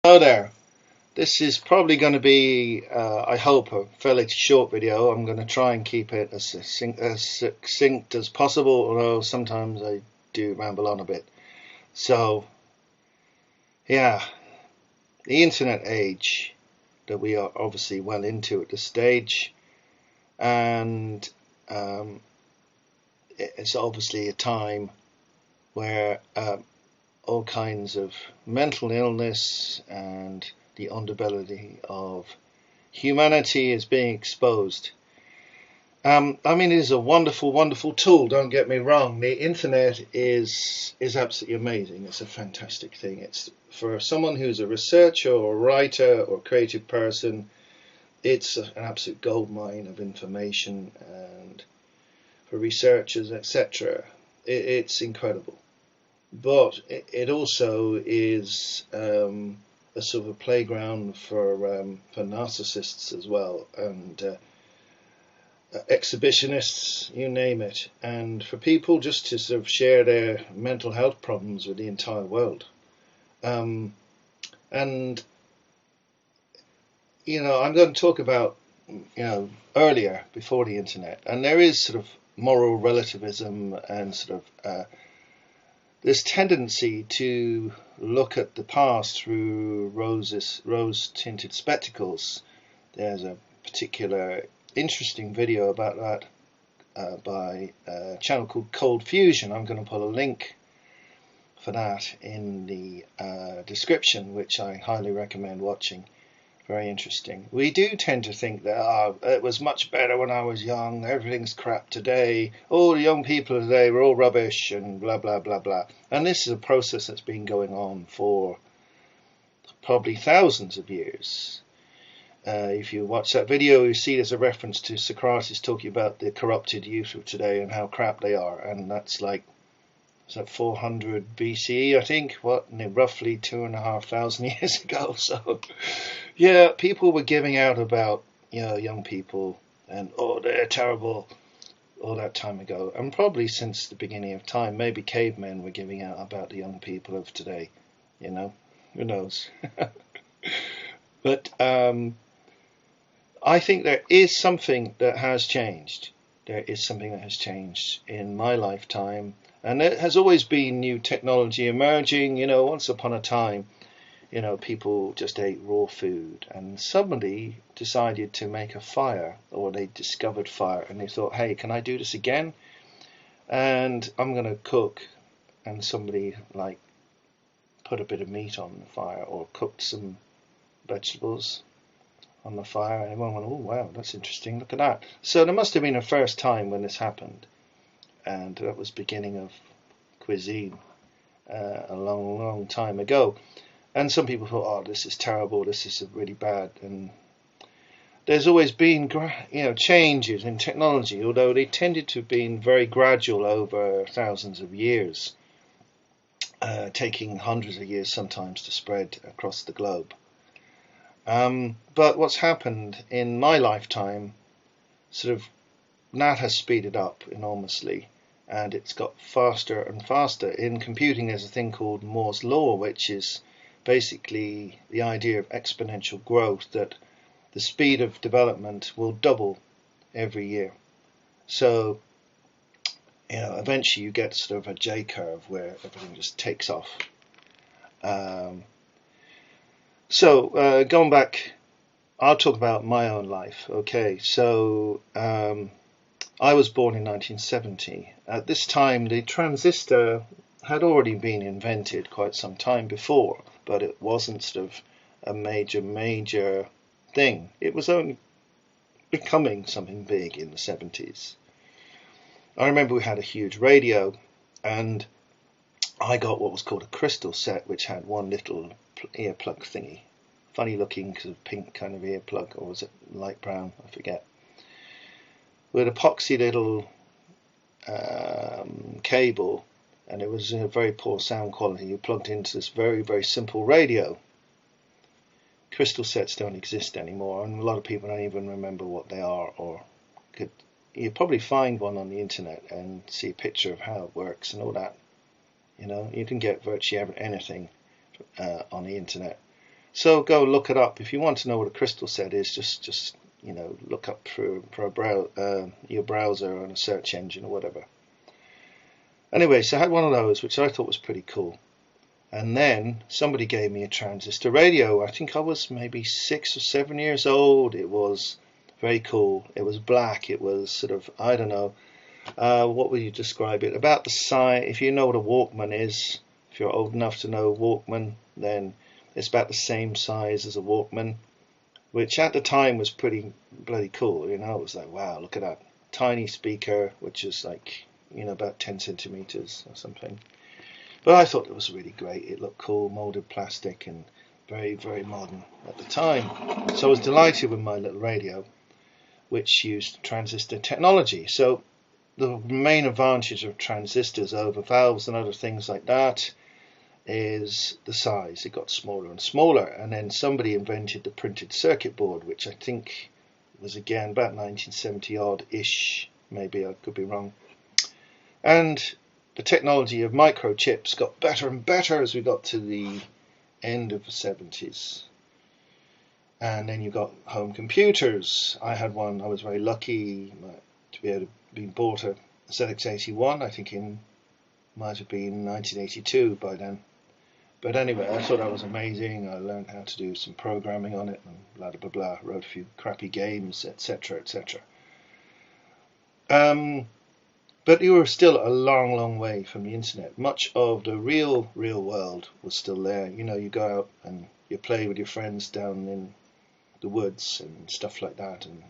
Hello there. This is probably going to be, I hope, a fairly short video. I'm going to try and keep it as succinct as possible, although sometimes I do ramble on a bit. So, yeah, the internet age that we are obviously well into at this stage, and it's obviously a time where all kinds of mental illness and the underbelly of humanity is being exposed. I mean, it is a wonderful, wonderful tool. Don't get me wrong. The internet is absolutely amazing. It's a fantastic thing. It's for someone who's a researcher or a writer or creative person. It's an absolute goldmine of information, and for researchers, etc. It's incredible. But it also is a sort of a playground for narcissists as well, and exhibitionists, you name it, and for people just to sort of share their mental health problems with the entire world. And I'm going to talk about earlier, before the internet, and there is sort of moral relativism and sort of this tendency to look at the past through rose-tinted spectacles. There's a particular interesting video about that by a channel called Cold Fusion. I'm going to put a link for that in the description, which I highly recommend watching. Very interesting. We do tend to think that it was much better when I was young, everything's crap today, all the young people today were all rubbish, and blah blah blah blah. And this is a process that's been going on for probably thousands of years. If you watch that video, you see there's a reference to Socrates talking about the corrupted youth of today and how crap they are, and that's like, is that 400 BCE, I think, roughly 2,500 years ago. So, yeah, people were giving out about, young people, and, they're terrible, all that time ago. And probably since the beginning of time, maybe cavemen were giving out about the young people of today, who knows. But I think there is something that has changed. There is something that has changed in my lifetime. And there has always been new technology emerging. Once upon a time, people just ate raw food, and somebody decided to make a fire, or they discovered fire, and they thought, hey, can I do this again? And I'm going to cook, and somebody put a bit of meat on the fire, or cooked some vegetables on the fire, and everyone went, oh wow, that's interesting, look at that. So there must have been a first time when this happened. And that was beginning of cuisine a long, long time ago. And some people thought, this is terrible, this is really bad. And there's always been changes in technology, although they tended to have been very gradual over thousands of years, taking hundreds of years sometimes to spread across the globe. But what's happened in my lifetime, that has speeded up enormously, and it's got faster and faster. In computing, there's a thing called Moore's law, which is basically the idea of exponential growth, that the speed of development will double every year. So, eventually you get sort of a J curve where everything just takes off. Going back, I'll talk about my own life. Okay, so I was born in 1970. At this time, the transistor had already been invented quite some time before, but it wasn't sort of a major thing. It was only becoming something big in the 70s. I remember we had a huge radio, and I got what was called a crystal set, which had one little earplug thingy. Funny looking, sort of pink kind of earplug, or was it light brown? I forget. With epoxy little cable, and it was in a very poor sound quality. You plugged into this very, very simple radio. Crystal sets don't exist anymore, and a lot of people don't even remember what they are, or could. You probably find one on the internet and see a picture of how it works and all that. You can get virtually anything on the internet. So go look it up. If you want to know what a crystal set is, just look up through your browser on a search engine or whatever. Anyway, so I had one of those, which I thought was pretty cool. And then somebody gave me a transistor radio. I think I was maybe 6 or 7 years old. It was very cool. It was black. It was sort of, I don't know, what would you describe it? About the size, if you know what a Walkman is, if you're old enough to know Walkman, then it's about the same size as a Walkman, which at the time was pretty bloody cool. It was like, wow, look at that tiny speaker, which is like, about 10 centimeters or something. But I thought it was really great. It looked cool, molded plastic, and very, very modern at the time. So I was delighted with my little radio, which used transistor technology. So the main advantage of transistors over valves and other things like that is the size. It got smaller and smaller, and then somebody invented the printed circuit board, which I think was again about 1970 odd ish, maybe, I could be wrong. And the technology of microchips got better and better as we got to the end of the 70s. And then you got home computers. I had one. I was very lucky to be able to be bought a ZX81. I think might have been 1982 by then. But anyway, I thought that was amazing. I learned how to do some programming on it and blah blah blah. Wrote a few crappy games, etc., etc. But you were still a long, long way from the internet. Much of the real world was still there. You go out and you play with your friends down in the woods and stuff like that, and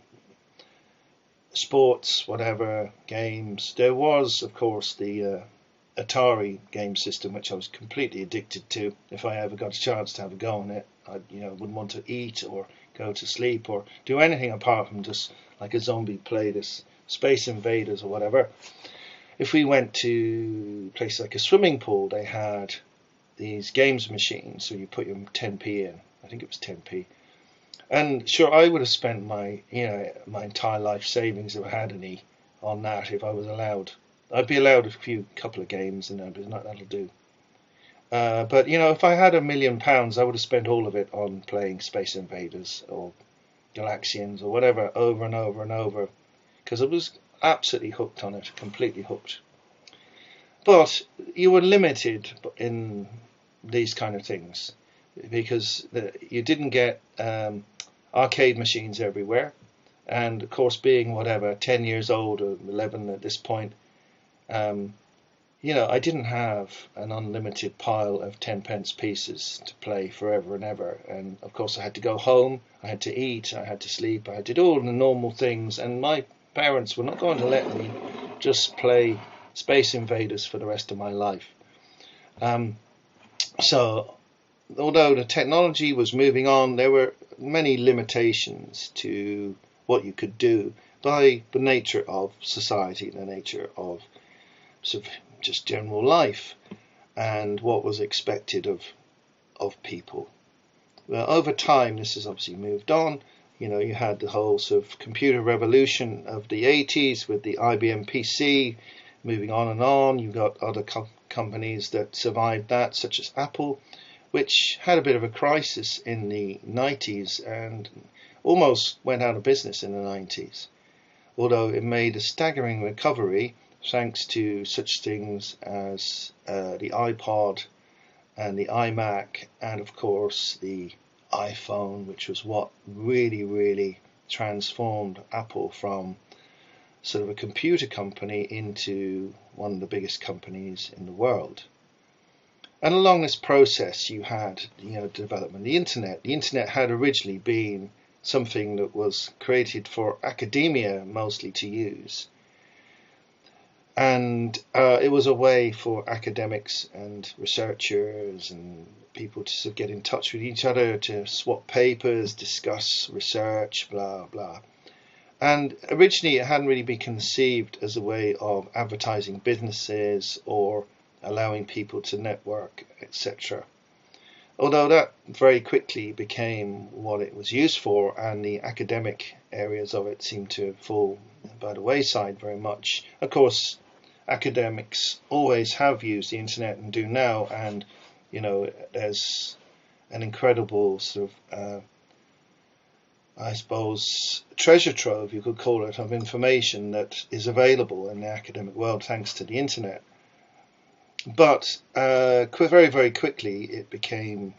sports, whatever, games. There was, of course, the Atari game system, which I was completely addicted to. If I ever got a chance to have a go on it, I wouldn't want to eat or go to sleep or do anything apart from just like a zombie play this Space Invaders or whatever. If we went to a place like a swimming pool, they had these games machines, so you put your 10p in. I think it was 10p. And sure, I would have spent my entire life savings, if I had any, on that if I was allowed. I'd be allowed a couple of games, and that'll do. But if I had £1 million, I would have spent all of it on playing Space Invaders or Galaxians or whatever over and over and over, because I was absolutely hooked on it, completely hooked. But you were limited in these kind of things because you didn't get arcade machines everywhere, and of course, being 10 years old or 11 at this point, I didn't have an unlimited pile of 10p pieces to play forever and ever. And of course, I had to go home, I had to eat, I had to sleep, I had to do all the normal things, and my parents were not going to let me just play Space Invaders for the rest of my life. So, although the technology was moving on, there were many limitations to what you could do by the nature of society, the nature of sort of just general life, and what was expected of people. Well, over time, this has obviously moved on. You had the whole sort of computer revolution of the 80s with the IBM PC, moving on and on. You've got other companies that survived that, such as Apple, which had a bit of a crisis in the 90s and almost went out of business in the 90s. Although it made a staggering recovery thanks to such things as the iPod and the iMac, and of course the iPhone, which was what really, really transformed Apple from sort of a computer company into one of the biggest companies in the world. And along this process, you had development. The internet had originally been something that was created for academia mostly to use. And it was a way for academics and researchers and people to sort of get in touch with each other, to swap papers, discuss research, blah, blah. And originally it hadn't really been conceived as a way of advertising businesses or allowing people to network, etc. Although that very quickly became what it was used for, and the academic areas of it seemed to fall by the wayside very much. Of course, academics always have used the internet and do now, and there's an incredible sort of, I suppose, treasure trove, you could call it, of information that is available in the academic world thanks to the internet. But very, very quickly it became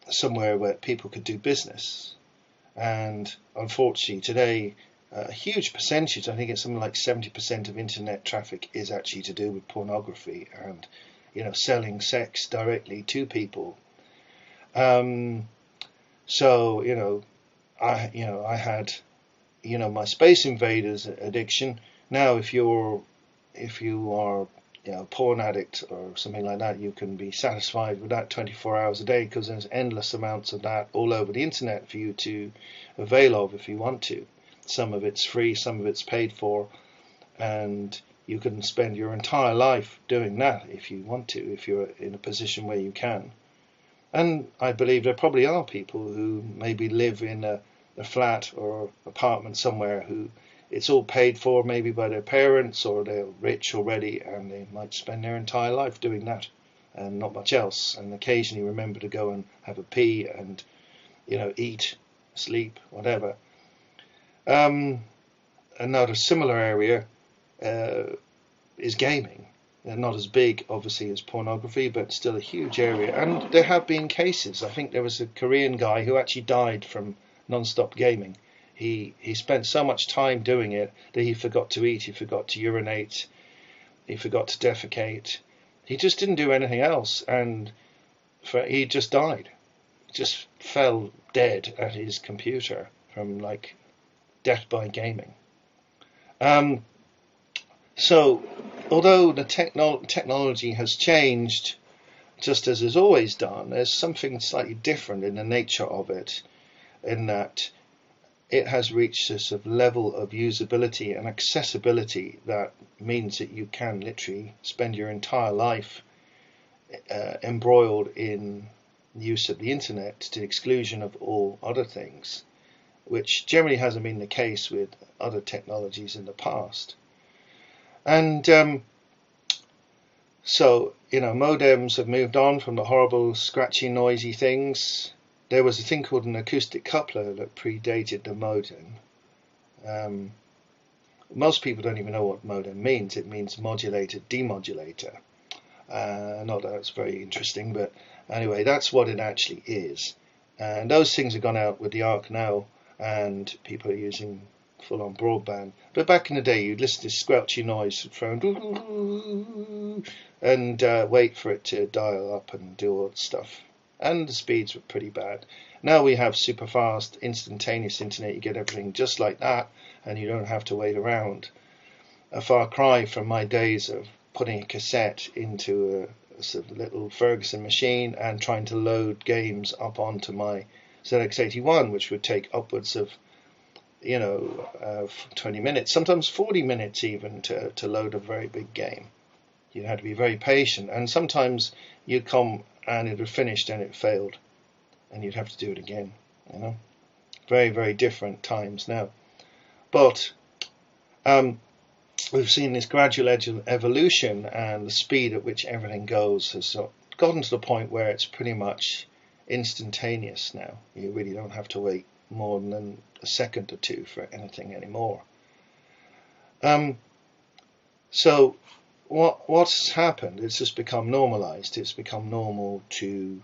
somewhere where people could do business. And unfortunately today, a huge percentage, I think it's something like 70% of internet traffic is actually to do with pornography and, selling sex directly to people. So, I had, my Space Invaders addiction. Now, if you are, a porn addict or something like that, you can be satisfied with that 24 hours a day, because there's endless amounts of that all over the internet for you to avail of if you want to. Some of it's free, some of it's paid for, and you can spend your entire life doing that if you want to, if you're in a position where you can. And I believe there probably are people who maybe live in a flat or apartment somewhere who it's all paid for, maybe by their parents, or they're rich already and they might spend their entire life doing that and not much else, and occasionally remember to go and have a pee and eat, sleep, whatever. Another similar area is gaming. They're not as big, obviously, as pornography, but still a huge area. And there have been cases. I think there was a Korean guy who actually died from non-stop gaming. He spent so much time doing it that he forgot to eat, he forgot to urinate, he forgot to defecate. He just didn't do anything else, and he just died. Just fell dead at his computer from death by gaming. So, although the technology has changed, just as it's always done, there's something slightly different in the nature of it, in that it has reached a sort of level of usability and accessibility that means that you can literally spend your entire life embroiled in the use of the internet to the exclusion of all other things, which generally hasn't been the case with other technologies in the past. And so, modems have moved on from the horrible, scratchy, noisy things. There was a thing called an acoustic coupler that predated the modem. Most people don't even know what modem means. It means modulator, demodulator. Not that it's very interesting, but anyway, that's what it actually is. And those things have gone out with the arc now, and people are using full-on broadband. But back in the day, you'd listen to squelchy noise from and wait for it to dial up and do all that stuff. And the speeds were pretty bad. Now we have super fast, instantaneous internet. You get everything just like that, and you don't have to wait around. A far cry from my days of putting a cassette into a sort of little Ferguson machine and trying to load games up onto my ZX81, which would take upwards of 20 minutes, sometimes 40 minutes even, to load a very big game. You had to be very patient, and sometimes you'd come and it had finished and it failed, and you'd have to do it again. Very, very different times now. But we've seen this gradual evolution, and the speed at which everything goes has gotten to the point where it's pretty much instantaneous now. You really don't have to wait more than a second or two for anything anymore. So what's happened? It's just become normalized. It's become normal to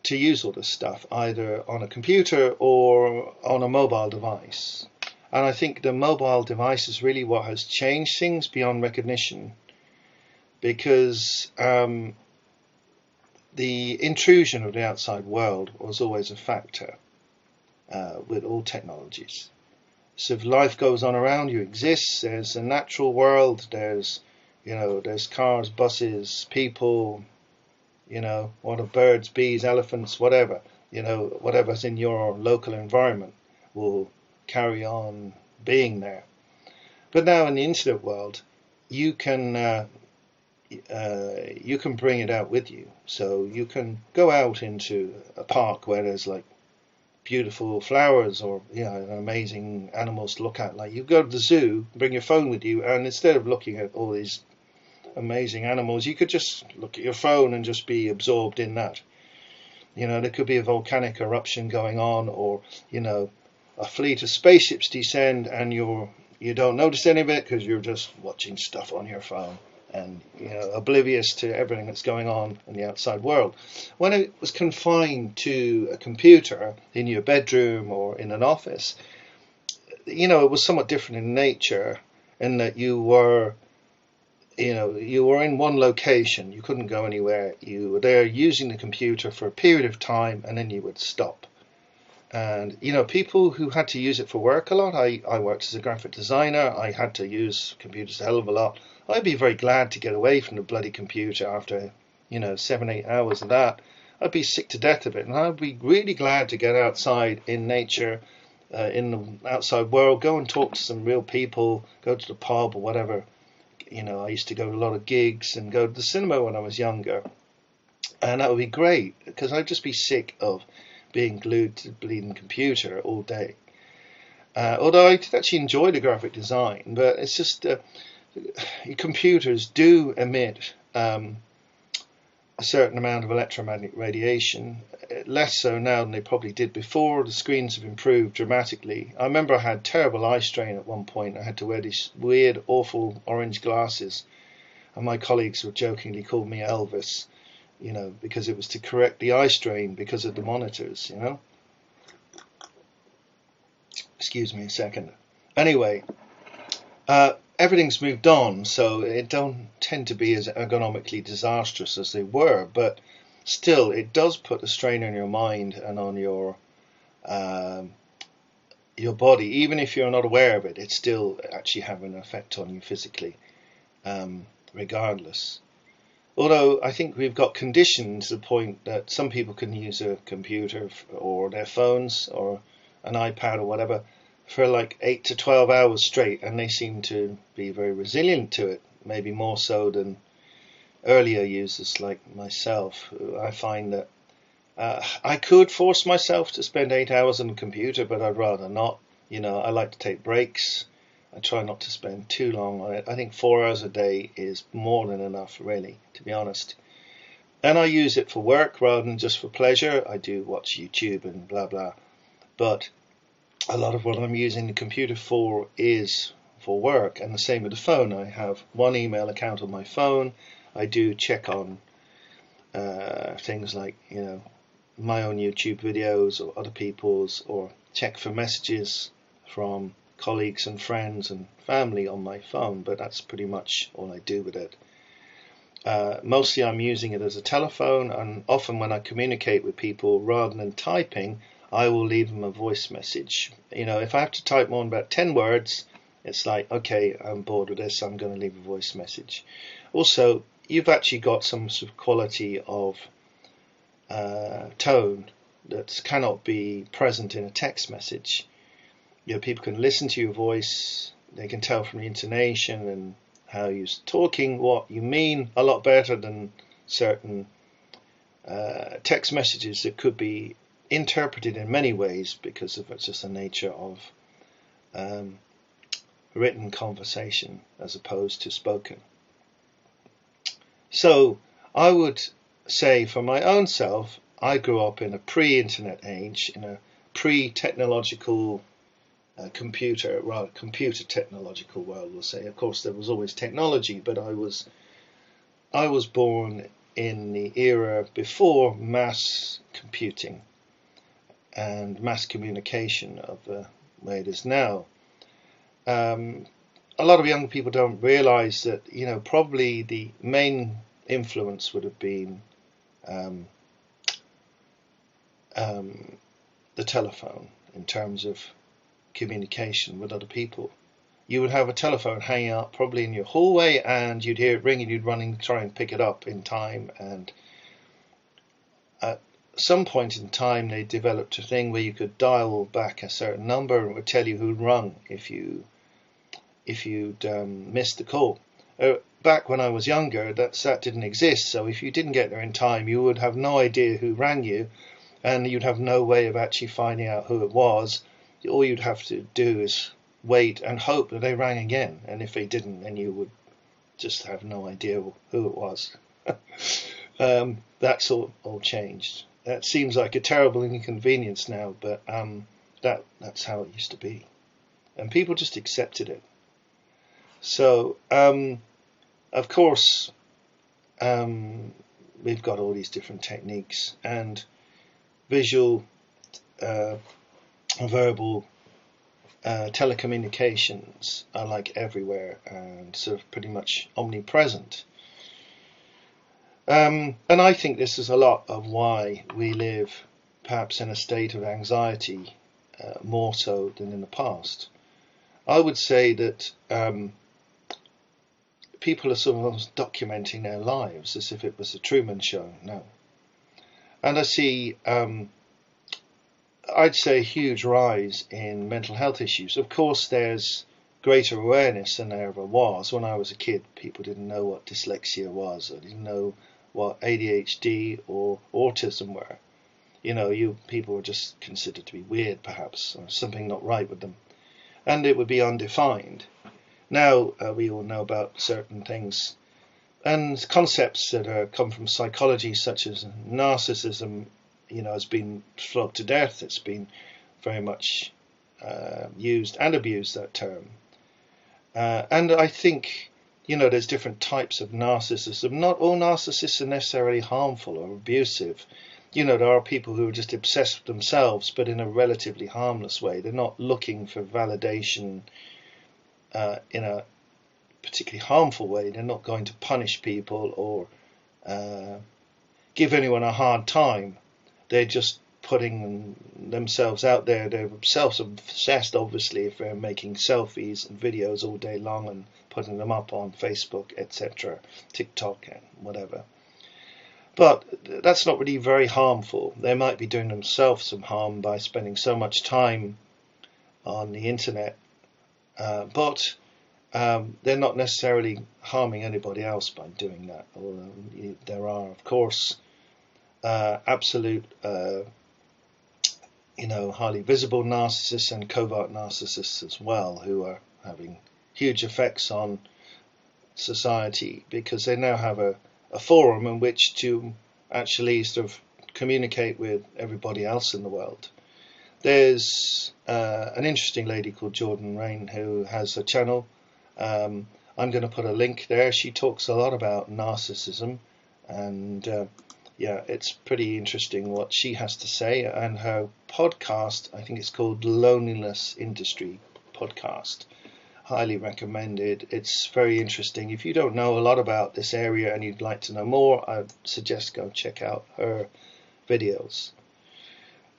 use all this stuff either on a computer or on a mobile device. And I think the mobile device is really what has changed things beyond recognition, because the intrusion of the outside world was always a factor with all technologies. So if life goes on around you, exists, there's a natural world, there's cars, buses, people, what are birds, bees, elephants, whatever, whatever's in your local environment will carry on being there. But now in the internet world, you can bring it out with you. So you can go out into a park where there's beautiful flowers or amazing animals to look at. Like you go to the zoo, bring your phone with you, and instead of looking at all these amazing animals. You could just look at your phone and just be absorbed in that. There could be a volcanic eruption going on, or a fleet of spaceships descend, and you don't notice any of it because you're just watching stuff on your phone and oblivious to everything that's going on in the outside world. When it was confined to a computer in your bedroom or in an office, it was somewhat different in nature, in that you were in one location. You couldn't go anywhere. You were there using the computer for a period of time, and then you would stop. And people who had to use it for work a lot, I worked as a graphic designer, I had to use computers a hell of a lot. I'd be very glad to get away from the bloody computer after 7-8 hours of that. I'd be sick to death of it, and I'd be really glad to get outside in nature, in the outside world, go and talk to some real people, go to the pub or whatever. I used to go to a lot of gigs and go to the cinema when I was younger, and that would be great, because I'd just be sick of being glued to the bleeding computer all day. Although I did actually enjoy the graphic design, but it's just computers do emit a certain amount of electromagnetic radiation, less so now than they probably did before. The screens have improved dramatically. I remember I had terrible eye strain at one point. I had to wear these weird, awful orange glasses, and my colleagues would jokingly call me Elvis, because it was to correct the eye strain because of the monitors, Excuse me a second. Anyway, everything's moved on, so it don't tend to be as ergonomically disastrous as they were, but still, it does put a strain on your mind and on your body. Even if you're not aware of it, it's still actually having an effect on you physically, regardless. Although I think we've got conditioned to the point that some people can use a computer or their phones or an iPad or whatever for like 8 to 12 hours straight, and they seem to be very resilient to it, maybe more so than earlier users like myself. I find that I could force myself to spend 8 hours on the computer, but I'd rather not. I like to take breaks. I try not to spend too long on it. I think 4 hours a day is more than enough, really, to be honest. And I use it for work rather than just for pleasure. I do watch YouTube and blah blah, but a lot of what I'm using the computer for is for work, and the same with the phone. I have one email account on my phone. I do check on things like my own YouTube videos or other people's, or check for messages from colleagues and friends and family on my phone, but that's pretty much all I do with it. Mostly I'm using it as a telephone, and often when I communicate with people, rather than typing, I will leave them a voice message. If I have to type more than about 10 words, it's like, okay, I'm bored with this, I'm going to leave a voice message. Also, you've actually got some sort of quality of tone that cannot be present in a text message. People can listen to your voice, they can tell from the intonation and how you're talking what you mean a lot better than certain text messages that could be interpreted in many ways because of it's just the nature of written conversation as opposed to spoken. So I would say for my own self, I grew up in a pre-internet age, in a pre-technological computer technological world, we'll say. Of course, there was always technology, but I was born in the era before mass computing and mass communication of the way it is now. A lot of young people don't realize that, probably the main influence would have been the telephone in terms of communication with other people. You would have a telephone hanging out probably in your hallway, and you'd hear it ring and you'd run and try and pick it up in time. And at some point in time they developed a thing where you could dial back a certain number and it would tell you who'd rung if you'd missed the call. Back when I was younger, that didn't exist, so if you didn't get there in time, you would have no idea who rang you, and you'd have no way of actually finding out who it was. All you'd have to do is wait and hope that they rang again, and if they didn't, then you would just have no idea who it was. That's all changed. That seems like a terrible inconvenience now, but that's how it used to be, and people just accepted it. So, of course, we've got all these different techniques, and visual, verbal, telecommunications are like everywhere and sort of pretty much omnipresent. And I think this is a lot of why we live perhaps in a state of anxiety, more so than in the past. I would say that people are sort of documenting their lives as if it was a Truman Show now. And I see, I'd say, a huge rise in mental health issues. Of course, there's greater awareness than there ever was. When I was a kid, people didn't know what dyslexia was, or didn't know what ADHD or autism were. People were just considered to be weird, perhaps, or something not right with them, and it would be undefined. Now we all know about certain things and concepts that come from psychology, such as narcissism. Has been flogged to death. It's been very much used and abused, that term. And I think, there's different types of narcissism. Not all narcissists are necessarily harmful or abusive. There are people who are just obsessed with themselves, but in a relatively harmless way. They're not looking for validation in a particularly harmful way. They're not going to punish people or give anyone a hard time. They're just putting themselves out there. They're self-obsessed, obviously, if they're making selfies and videos all day long and putting them up on Facebook, etc., TikTok and whatever. But that's not really very harmful. They might be doing themselves some harm by spending so much time on the internet, but they're not necessarily harming anybody else by doing that. Although there are, of course, absolute, highly visible narcissists and covert narcissists as well, who are having huge effects on society because they now have a forum in which to actually sort of communicate with everybody else in the world. There's an interesting lady called Jordan Rain who has a channel. I'm going to put a link there. She talks a lot about narcissism, and it's pretty interesting what she has to say. And her podcast, I think it's called Loneliness Industry Podcast. Highly recommended. It's very interesting. If you don't know a lot about this area and you'd like to know more, I'd suggest go check out her videos.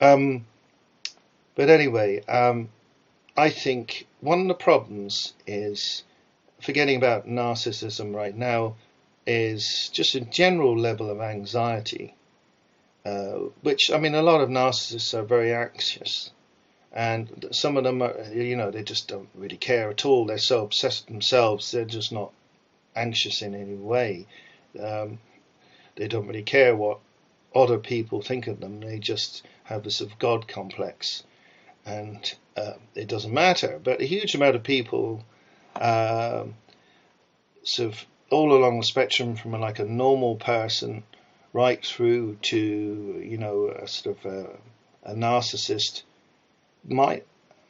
But anyway, I think one of the problems is, forgetting about narcissism right now, is just a general level of anxiety, which, a lot of narcissists are very anxious. And some of them are, they just don't really care at all. They're so obsessed with themselves, they're just not anxious in any way. They don't really care what other people think of them. They just have this sort of God complex. And it doesn't matter. But a huge amount of people, sort of all along the spectrum, from like a normal person right through to, a sort of a narcissist, might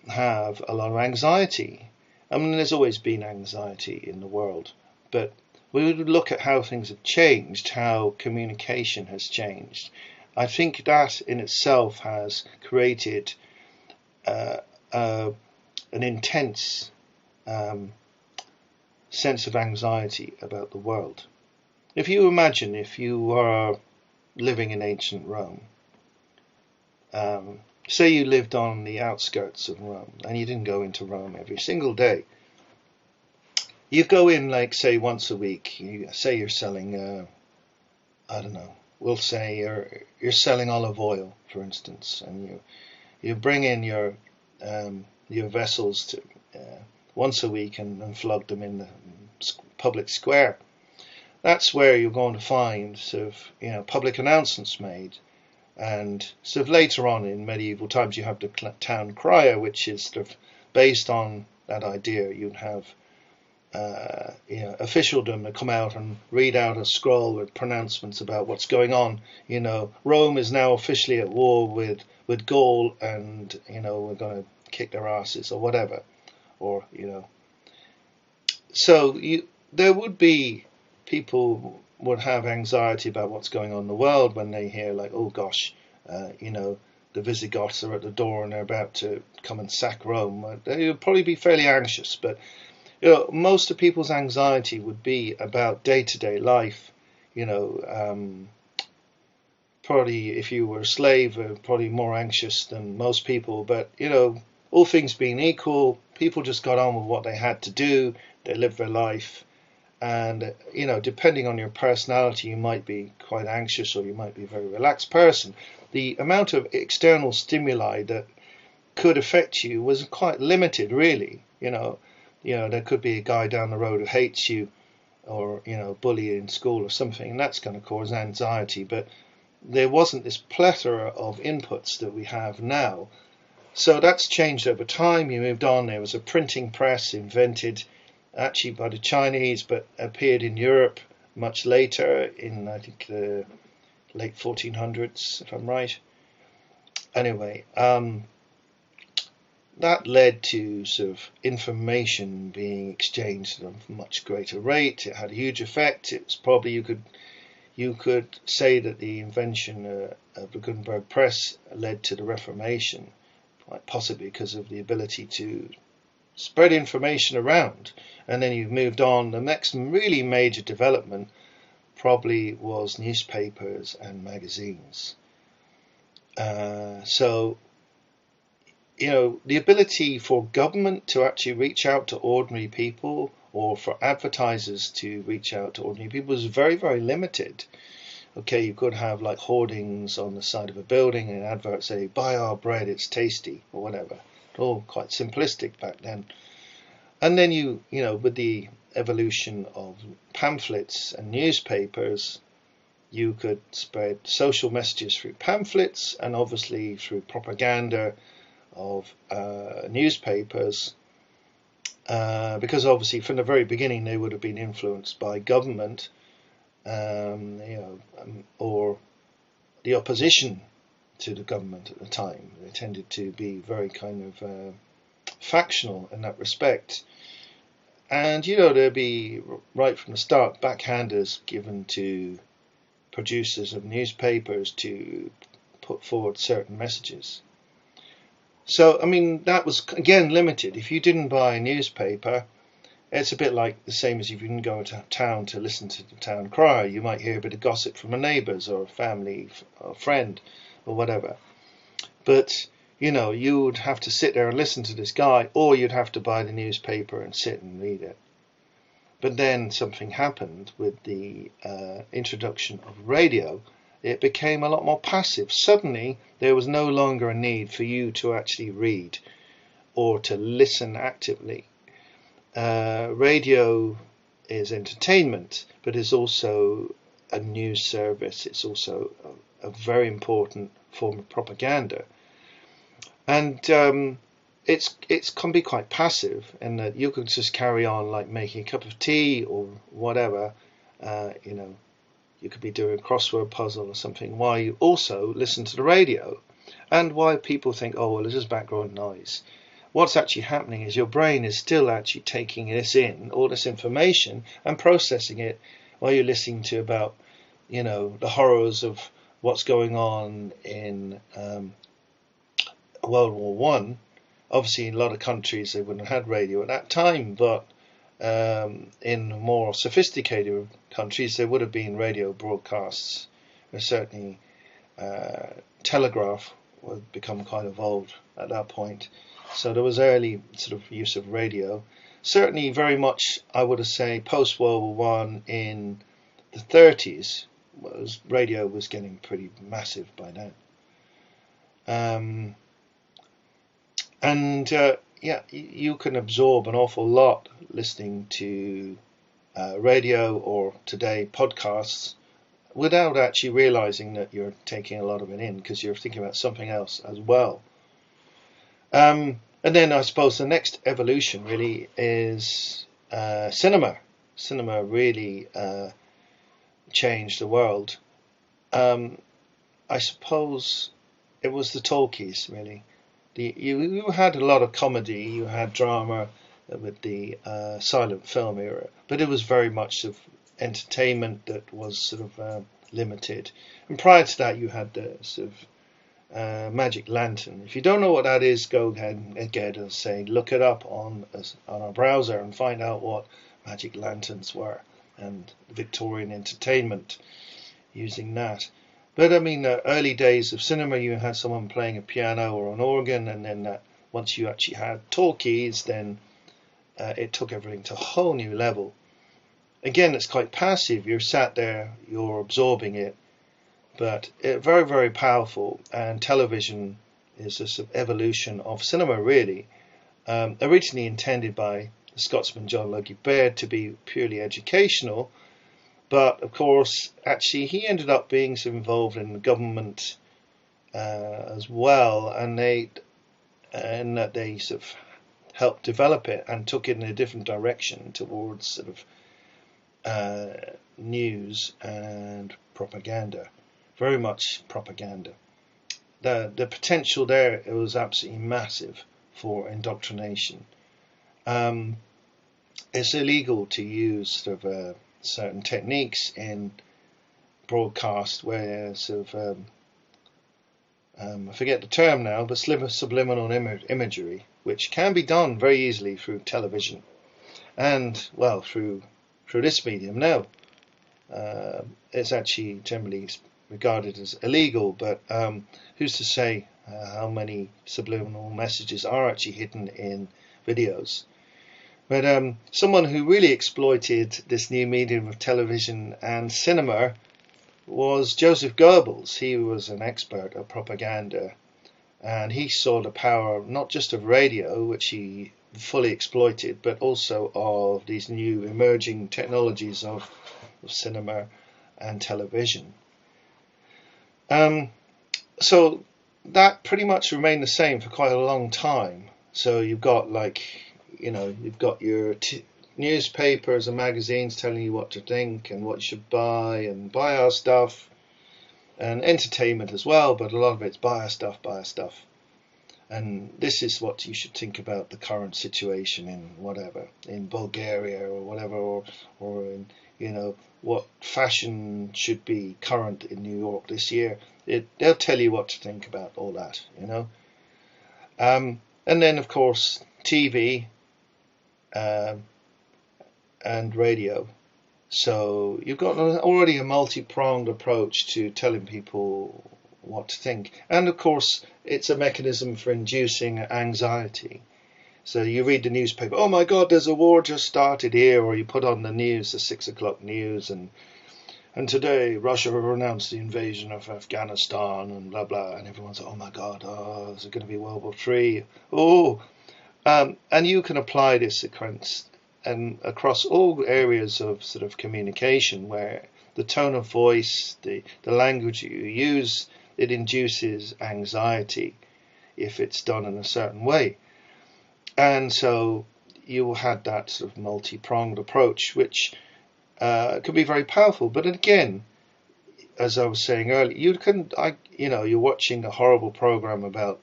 have a lot of anxiety. There's always been anxiety in the world, but we would look at how things have changed, how communication has changed. I think that in itself has created an intense sense of anxiety about the world. If you imagine if you were living in ancient Rome, say you lived on the outskirts of Rome and you didn't go into Rome every single day. You go in, like, say, once a week. Say you're selling, we'll say you're selling olive oil, for instance, and you bring in your vessels to once a week and flog them in the public square. That's where you're going to find sort of public announcements made. And sort of later on in medieval times, you have the town crier, which is sort of based on that idea. You'd have officialdom to come out and read out a scroll with pronouncements about what's going on. Rome is now officially at war with Gaul, and we're going to kick their asses or whatever, or So there would be people would have anxiety about what's going on in the world when they hear like, oh gosh, the Visigoths are at the door and they're about to come and sack Rome. They would probably be fairly anxious, but most of people's anxiety would be about day-to-day life. Probably if you were a slave, probably more anxious than most people. But all things being equal, people just got on with what they had to do. They lived their life, and depending on your personality, you might be quite anxious or you might be a very relaxed person. The amount of external stimuli that could affect you was quite limited, really. There could be a guy down the road who hates you, or bully you in school or something, and that's going to cause anxiety. But there wasn't this plethora of inputs that we have now. So that's changed over time. You moved on. There was a printing press invented actually by the Chinese, but appeared in Europe much later, in I think the late 1400s, if I'm right. Anyway, that led to sort of information being exchanged at a much greater rate. It had a huge effect. It was probably you could say that the invention of the Gutenberg press led to the Reformation, quite possibly because of the ability to spread information around. And then you've moved on. The next really major development probably was newspapers and magazines. So the ability for government to actually reach out to ordinary people, or for advertisers to reach out to ordinary people, is very, very limited. Okay, you could have like hoardings on the side of a building and adverts say, buy our bread, it's tasty, or whatever. All quite simplistic back then. And then with the evolution of pamphlets and newspapers, you could spread social messages through pamphlets and obviously through propaganda of newspapers, because obviously from the very beginning they would have been influenced by government, or the opposition to the government at the time. They tended to be very kind of factional in that respect. And there'd be right from the start backhanders given to producers of newspapers to put forward certain messages. So, that was, again, limited. If you didn't buy a newspaper, it's a bit like the same as if you didn't go to town to listen to the town crier. You might hear a bit of gossip from the neighbours or a family or friend or whatever. But, you would have to sit there and listen to this guy, or you'd have to buy the newspaper and sit and read it. But then something happened with the introduction of radio. It became a lot more passive. Suddenly, there was no longer a need for you to actually read or to listen actively. Radio is entertainment, but is also a news service. It's also a very important form of propaganda. And it can be quite passive in that you can just carry on like making a cup of tea or whatever, you could be doing a crossword puzzle or something while you also listen to the radio. And why people think, oh, well, it's just background noise. What's actually happening is your brain is still actually taking this in, all this information, and processing it while you're listening to about, the horrors of what's going on in World War One. Obviously, in a lot of countries, they wouldn't have had radio at that time, but in more sophisticated countries, there would have been radio broadcasts. Certainly, telegraph would become quite evolved at that point. So there was early sort of use of radio. Certainly, very much, I would say, post World War One in the 30s, radio was getting pretty massive by then. You can absorb an awful lot listening to radio, or today podcasts, without actually realizing that you're taking a lot of it in, because you're thinking about something else as well. And then I suppose the next evolution really is cinema. Cinema really changed the world. I suppose it was the talkies, really. You had a lot of comedy, you had drama with the silent film era, but it was very much of entertainment that was sort of limited. And prior to that, you had the sort of magic lantern. If you don't know what that is, go ahead and say look it up on a browser and find out what magic lanterns were and Victorian entertainment using that. But I mean, the early days of cinema, you had someone playing a piano or an organ, and then once you actually had talkies, then it took everything to a whole new level. Again, it's quite passive. You're sat there, you're absorbing it, but very, very powerful. And television is a sort of evolution of cinema, really. Originally intended by the Scotsman John Logie Baird to be purely educational, but of course, actually, he ended up being so involved in the government as well, and that they sort of helped develop it and took it in a different direction towards sort of news and propaganda, very much propaganda. The potential there, it was absolutely massive for indoctrination. It's illegal to use sort of certain techniques in broadcast where sort of I forget the term now, but subliminal imagery, which can be done very easily through television and, well, through this medium now. It's actually generally regarded as illegal, but who's to say how many subliminal messages are actually hidden in videos? But someone who really exploited this new medium of television and cinema was Joseph Goebbels. He was an expert of propaganda, and he saw the power not just of radio, which he fully exploited, but also of these new emerging technologies of cinema and television. So that pretty much remained the same for quite a long time. So you've got you've got your newspapers and magazines telling you what to think and what you should buy and buy our stuff, and entertainment as well, but a lot of it's buy our stuff. And this is what you should think about the current situation in Bulgaria or whatever, or in, what fashion should be current in New York this year. They'll tell you what to think about all that, And then, of course, TV and radio. So you've got already a multi-pronged approach to telling people what to think. And of course, it's a mechanism for inducing anxiety. So you read the newspaper, oh my God, there's a war just started here, or you put on the news, the 6 o'clock news, and today Russia announced the invasion of Afghanistan and blah blah, and everyone's like, oh my God, is it going to be World War III? And you can apply this sequence and across all areas of sort of communication, where the tone of voice, the language you use, it induces anxiety if it's done in a certain way. And so you had that sort of multi-pronged approach, which could be very powerful. But again, as I was saying earlier, you're watching a horrible program about,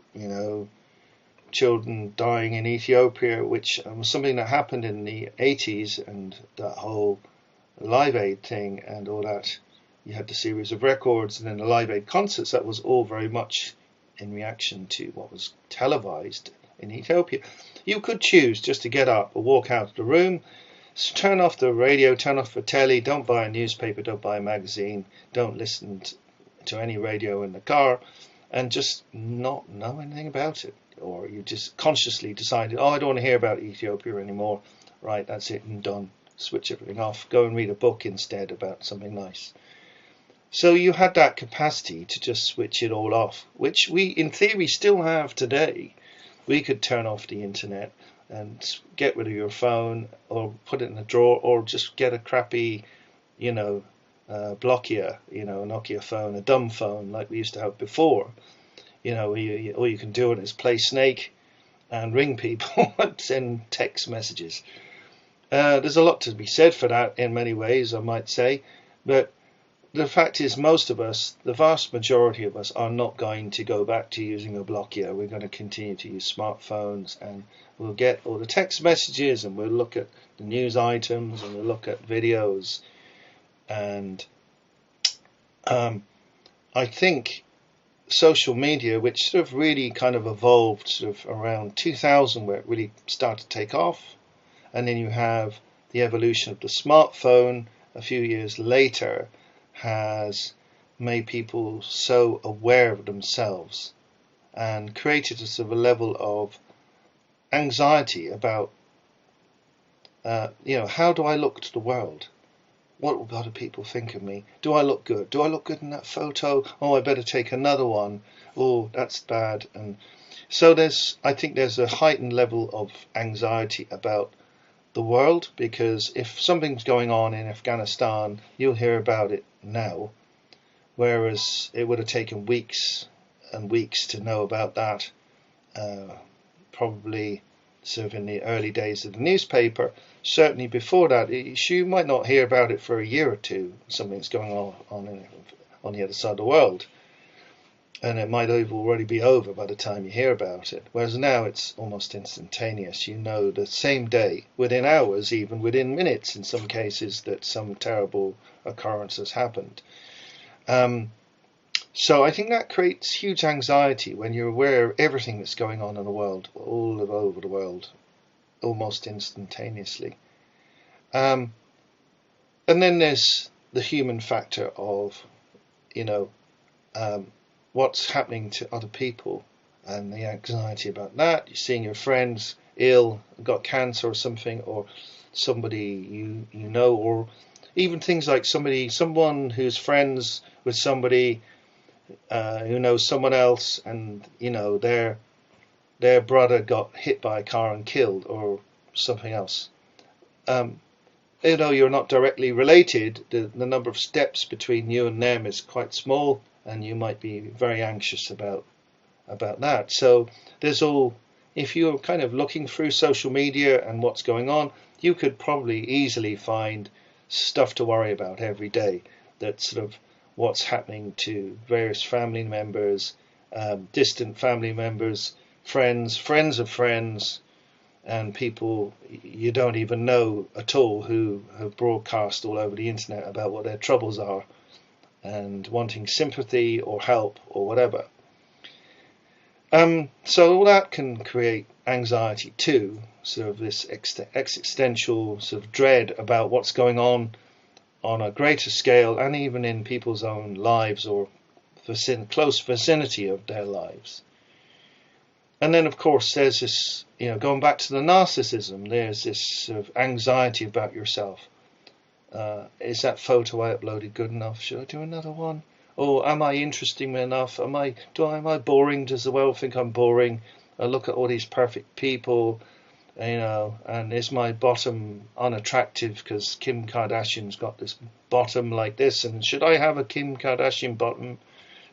children dying in Ethiopia, which was something that happened in the 80s, and that whole Live Aid thing and all that. You had the series of records and then the Live Aid concerts. That was all very much in reaction to what was televised in Ethiopia. You could choose just to get up or walk out of the room, turn off the radio, turn off the telly, don't buy a newspaper, don't buy a magazine, don't listen to any radio in the car, and just not know anything about it. Or you just consciously decided, I don't want to hear about Ethiopia anymore. Right, that's it, and done. Switch everything off. Go and read a book instead about something nice. So you had that capacity to just switch it all off, which we, in theory, still have today. We could turn off the internet and get rid of your phone, or put it in a drawer, or just get a crappy, Nokia, a Nokia phone, a dumb phone like we used to have before. All you can do is play Snake and ring people and send text messages. There's a lot to be said for that in many ways, I might say, but the fact is, most of us, the vast majority of us, are not going to go back to using a Nokia. We're going to continue to use smartphones, and we'll get all the text messages, and we'll look at the news items, and we'll look at videos. And I think social media, which sort of really kind of evolved sort of around 2000, where it really started to take off, and then you have the evolution of the smartphone a few years later, has made people so aware of themselves and created a sort of a level of anxiety about, how do I look to the world? What will other people think of me? Do I look good? Do I look good in that photo? Oh, I better take another one. Oh, that's bad. And so I think there's a heightened level of anxiety about the world, because if something's going on in Afghanistan, you'll hear about it now, whereas it would have taken weeks and weeks to know about that, probably sort of in the early days of the newspaper. Certainly before that, you might not hear about it for a year or two, something's going on the other side of the world, and it might already be over by the time you hear about it. Whereas now it's almost instantaneous. You know the same day, within hours, even within minutes in some cases, that some terrible occurrence has happened. So I think that creates huge anxiety when you're aware of everything that's going on in the world, all over the world, almost instantaneously. And then there's the human factor of, what's happening to other people and the anxiety about that. You're seeing your friends ill, got cancer or something, or somebody you know, or even things like someone who's friends with somebody who knows someone else, and their brother got hit by a car and killed, or something else. You're not directly related, the number of steps between you and them is quite small, and you might be very anxious about that. So if you're kind of looking through social media and what's going on, you could probably easily find stuff to worry about every day. That's sort of what's happening to various family members, distant family members, friends of friends, and people you don't even know at all, who have broadcast all over the internet about what their troubles are and wanting sympathy or help or whatever. So all that can create anxiety too, sort of this existential sort of dread about what's going on a greater scale, and even in people's own lives or close vicinity of their lives. And then, of course, there's this, going back to the narcissism, there's this sort of anxiety about yourself. Is that photo I uploaded good enough? Should I do another one? Or am I interesting enough? Am I boring? Does the world think I'm boring? I look at all these perfect people, and is my bottom unattractive because Kim Kardashian's got this bottom like this? And should I have a Kim Kardashian bottom?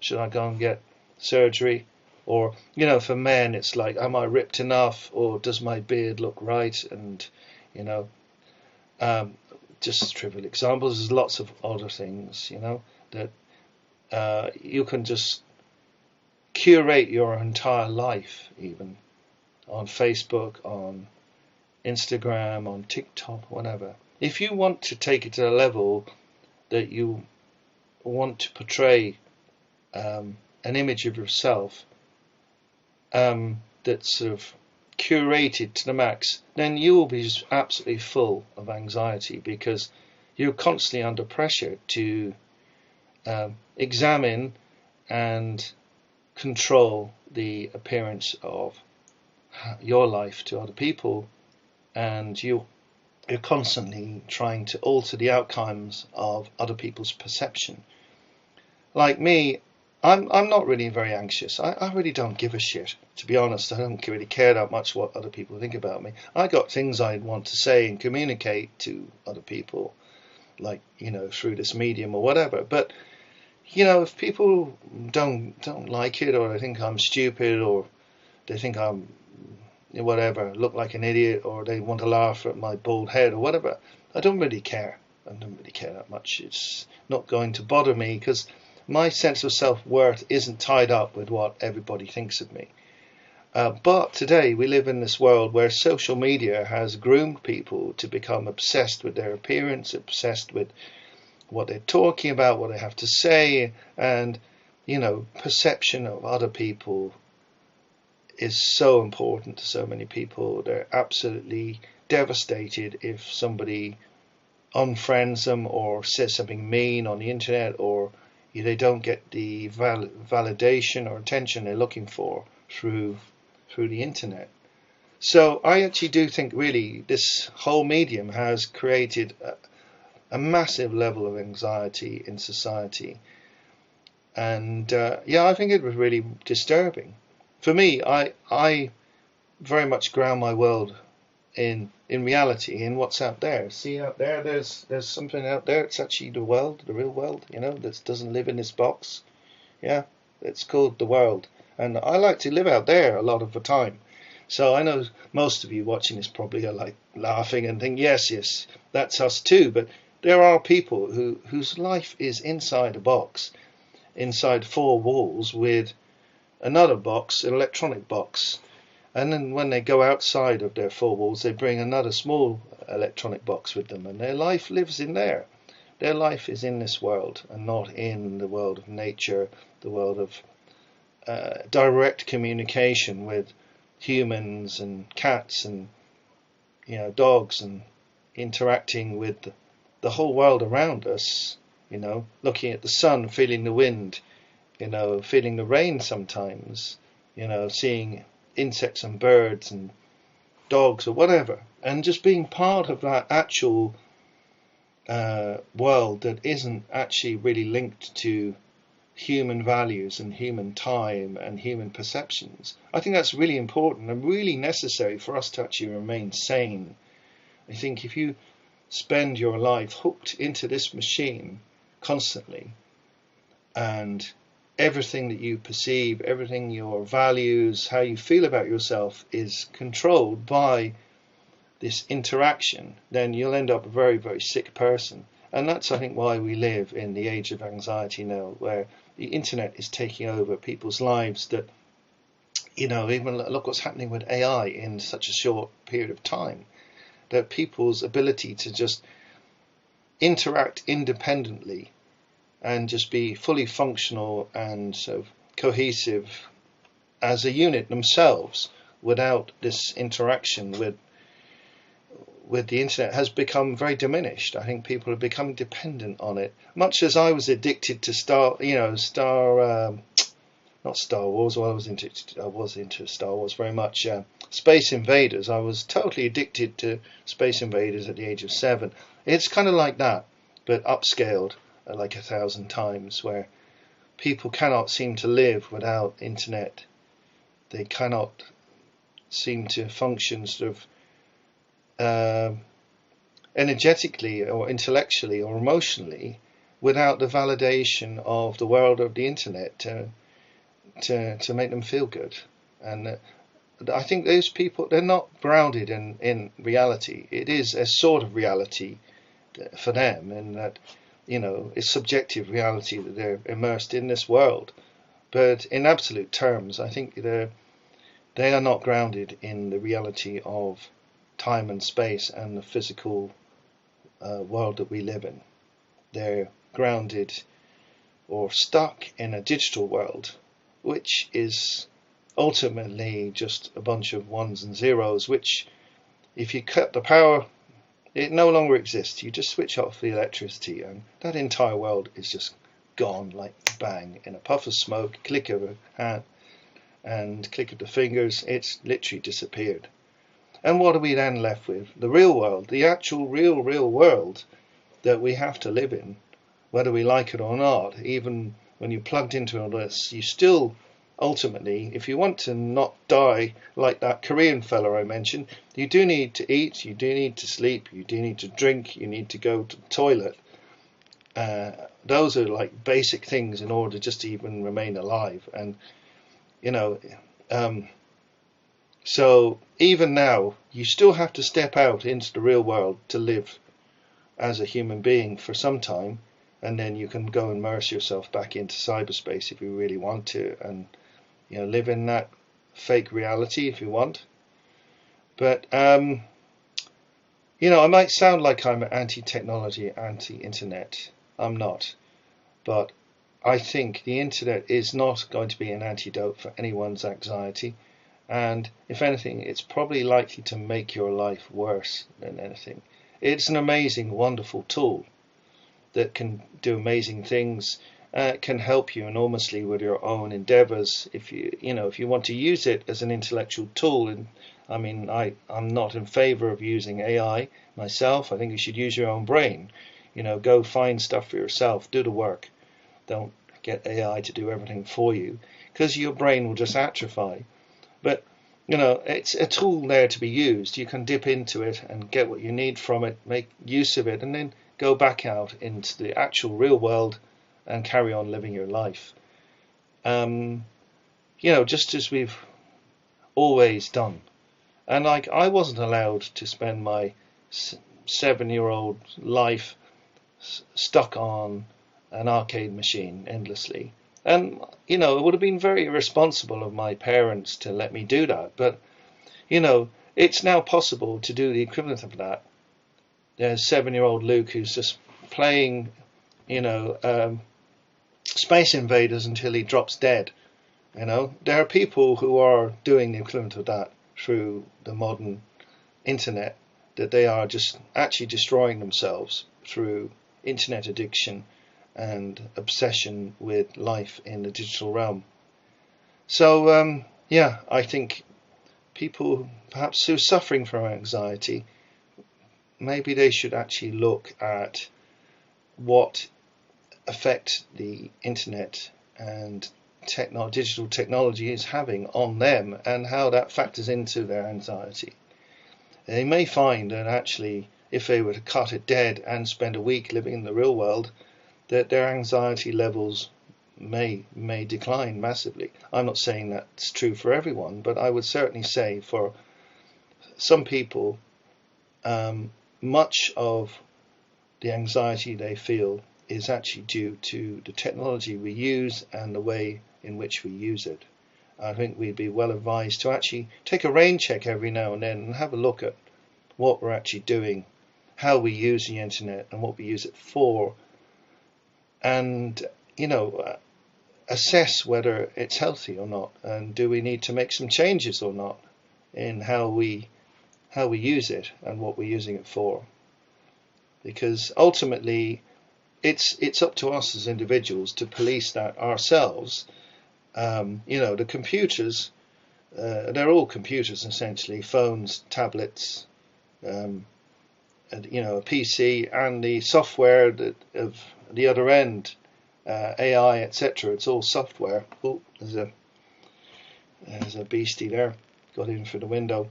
Should I go and get surgery? Or, for men, it's like, am I ripped enough? Or does my beard look right? And, just trivial examples. There's lots of other things, that you can just curate your entire life, even on Facebook, on Instagram, on TikTok, whatever. If you want to take it to a level that you want to portray an image of yourself that's sort of curated to the max, then you will be just absolutely full of anxiety, because you're constantly under pressure to examine and control the appearance of your life to other people, and you're constantly trying to alter the outcomes of other people's perception. Like me, I'm not really very anxious. I really don't give a shit, to be honest. I don't really care that much what other people think about me. I got things I want to say and communicate to other people, like, through this medium or whatever. But, if people don't like it, or they think I'm stupid, or they think I'm, whatever, look like an idiot, or they want to laugh at my bald head or whatever. I don't really care. I don't really care that much. It's not going to bother me because my sense of self-worth isn't tied up with what everybody thinks of me. But today we live in this world where social media has groomed people to become obsessed with their appearance, obsessed with what they're talking about, what they have to say, and, perception of other people is so important to so many people. They're absolutely devastated if somebody unfriends them or says something mean on the internet, or they don't get the validation or attention they're looking for through the internet. So I actually do think really this whole medium has created a massive level of anxiety in society. And I think it was really disturbing. For me, I very much ground my world in reality, in what's out there. See, out there, there's something out there. It's actually the world, the real world, that doesn't live in this box. Yeah, it's called the world. And I like to live out there a lot of the time. So I know most of you watching this probably are like laughing and think, yes, that's us too. But there are people whose life is inside a box, inside four walls with another box, an electronic box. And then when they go outside of their four walls, they bring another small electronic box with them. And their life lives in there. Their life is in this world and not in the world of nature, the world of direct communication with humans and cats and dogs, and interacting with the whole world around us, looking at the sun, feeling the wind, feeling the rain sometimes, seeing insects and birds and dogs or whatever, and just being part of that actual world that isn't actually really linked to human values and human time and human perceptions. I think that's really important and really necessary for us to actually remain sane. I think if you spend your life hooked into this machine constantly, and everything that you perceive, everything, your values, how you feel about yourself is controlled by this interaction, then you'll end up a very, very sick person. And that's, I think, why we live in the age of anxiety now, where the internet is taking over people's lives. That, even look what's happening with AI in such a short period of time. That people's ability to just interact independently and just be fully functional and sort of cohesive as a unit themselves without this interaction with the internet has become very diminished. I think people have become dependent on it, much as I was addicted to not Star Wars. Well, I was into Star Wars very much. Space Invaders. I was totally addicted to Space Invaders at the age of 7. It's kind of like that, but upscaled like 1,000 times, where people cannot seem to live without internet. They cannot seem to function sort of energetically or intellectually or emotionally without the validation of the world of the internet to make them feel good. And I think those people, they're not grounded in reality. It is a sort of reality for them, in that it's subjective reality that they're immersed in this world. But in absolute terms, I think they are not grounded in the reality of time and space and the physical world that we live in. They're grounded or stuck in a digital world, which is ultimately just a bunch of ones and zeros, which, if you cut the power, it no longer exists. You just switch off the electricity and that entire world is just gone, like bang, in a puff of smoke, click of a hand and click of the fingers, it's literally disappeared. And what are we then left with? The real world, the actual real world that we have to live in, whether we like it or not. Even when you're plugged into all this, you still ultimately, if you want to not die like that Korean fella I mentioned, you do need to eat, you do need to sleep, you do need to drink, you need to go to the toilet. Those are like basic things in order just to even remain alive. And So even now, you still have to step out into the real world to live as a human being for some time, and then you can go immerse yourself back into cyberspace if you really want to, and live in that fake reality if you want. But I might sound like I'm anti-technology, anti-internet. I'm not, but I think the internet is not going to be an antidote for anyone's anxiety, and if anything, it's probably likely to make your life worse than anything. It's an amazing, wonderful tool that can do amazing things. Can help you enormously with your own endeavours if you want to use it as an intellectual tool. And I'm not in favour of using AI myself. I think you should use your own brain. Go find stuff for yourself. Do the work. Don't get AI to do everything for you, because your brain will just atrophy. But it's a tool there to be used. You can dip into it and get what you need from it, make use of it, and then go back out into the actual real world and carry on living your life. Just as we've always done. And like, I wasn't allowed to spend my 7-year-old life stuck on an arcade machine endlessly. And, it would have been very irresponsible of my parents to let me do that. But, it's now possible to do the equivalent of that. There's 7-year-old Luke who's just playing, Space Invaders until he drops dead. There are people who are doing the equivalent of that through the modern internet, that they are just actually destroying themselves through internet addiction and obsession with life in the digital realm. So I think people perhaps who are suffering from anxiety, maybe they should actually look at what effect the internet and digital technology is having on them, and how that factors into their anxiety. They may find that actually, if they were to cut it dead and spend a week living in the real world, that their anxiety levels may decline massively. I'm not saying that's true for everyone, but I would certainly say for some people, much of the anxiety they feel is actually due to the technology we use and the way in which we use it. I think we'd be well advised to actually take a rain check every now and then and have a look at what we're actually doing, how we use the internet and what we use it for, and assess whether it's healthy or not, and do we need to make some changes or not in how we use it and what we're using it for. Because ultimately it's up to us as individuals to police that ourselves. The computers, they're all computers essentially, phones, tablets, a PC, and the software of the other end, AI, etc. It's all software. Oh, there's a beastie there, got in through the window.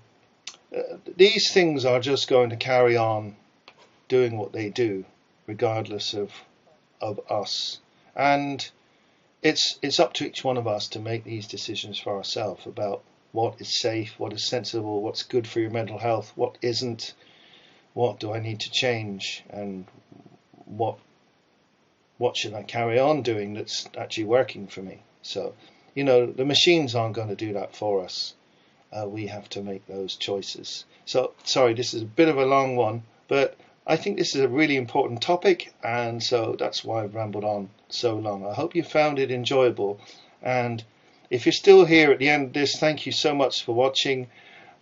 These things are just going to carry on doing what they do, regardless of us. And it's up to each one of us to make these decisions for ourselves about what is safe, what is sensible, what's good for your mental health, what isn't, what do I need to change, and what should I carry on doing that's actually working for me. So, the machines aren't going to do that for us. We have to make those choices. So, sorry, this is a bit of a long one, but I think this is a really important topic, and so that's why I've rambled on so long. I hope you found it enjoyable, and if you're still here at the end of this, thank you so much for watching.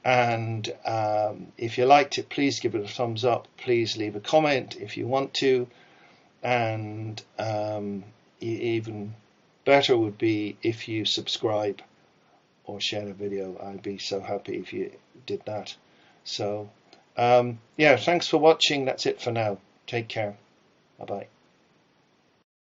And if you liked it, please give it a thumbs up. Please leave a comment if you want to, and even better would be if you subscribe or share the video. I'd be so happy if you did that. So thanks for watching. That's it for now. Take care. Bye bye.